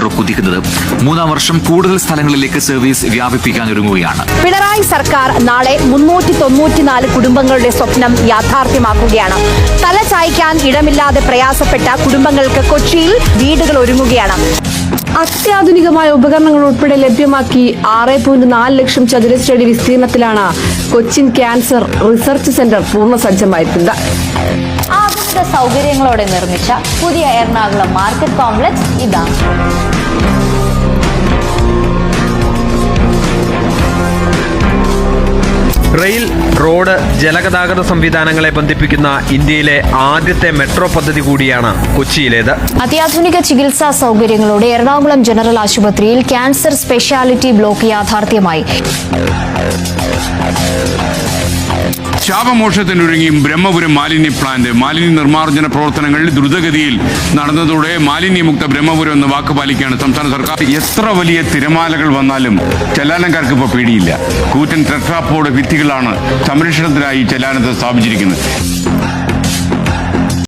Metro കുതിക്കുന്നത്. 3-ാം വർഷം കൂടുതൽ സ്ഥലങ്ങളിലേക്ക് സർവീസ് വ്യാപിപ്പിക്കാനൊരുങ്ങുകയാണ്. പിണറായി സർക്കാർ നാളെ 394 കുടുംബങ്ങളുടെ സ്വപ്നം യാഥാർത്ഥ്യമാക്കുകയാണ്. തലചായ്ക്കാൻ ഇടമില്ലാതെ പ്രയാസപ്പെട്ട കുടുംബങ്ങൾക്ക് കൊച്ചിയിൽ വീടുകൾ ഒരുങ്ങുകയാണ്. അത്യാധുനികമായ ഉപകരണങ്ങൾ ഉൾപ്പെടെ ലഭ്യമാക്കി 6.4 ലക്ഷം ചതുരശ്രയടി വിസ്തീർണത്തിലാണ് കൊച്ചിൻ ക്യാൻസർ റിസർച്ച് സെന്റർ പൂർണ്ണസജ്ജമായിരിക്കുന്നത്. ആധുനിക സൗകര്യങ്ങളോടെ നിർമ്മിച്ച പുതിയ എറണാകുളം മാർക്കറ്റ് കോംപ്ലക്സ് ഇതാണ്. റെയിൽ, റോഡ്, ജലഗതാഗത സംവിധാനങ്ങളെ ബന്ധിപ്പിക്കുന്ന ഇന്ത്യയിലെ ആദ്യത്തെ മെട്രോ പദ്ധതി കൂടിയാണ് കൊച്ചിയിലേത്. അത്യാധുനിക ചികിത്സാ സൗകര്യങ്ങളോടെ എറണാകുളം ജനറൽ ആശുപത്രിയിൽ ക്യാൻസർ സ്പെഷ്യാലിറ്റി ബ്ലോക്ക് യാഥാർത്ഥ്യമായി. ശാപമോക്ഷത്തിനൊരുങ്ങി ബ്രഹ്മപുരം മാലിന്യ പ്ലാന്റ്. മാലിന്യ നിർമ്മാർജ്ജന പ്രവർത്തനങ്ങൾ ദ്രുതഗതിയിൽ നടന്നതോടെ മാലിന്യമുക്ത ബ്രഹ്മപുരം എന്ന വാക്ക് പാലിക്കുകയാണ് സംസ്ഥാന സർക്കാർ. എത്ര വലിയ തിരമാലകൾ വന്നാലും ചെല്ലാനക്കാർക്ക് ഇപ്പോൾ പേടിയില്ല. കൂറ്റൻ ടെട്രാപോഡ് ഭിത്തികളാണ് സംരക്ഷണത്തിനായി ചെല്ലാനത്ത് സ്ഥാപിച്ചിരിക്കുന്നത്.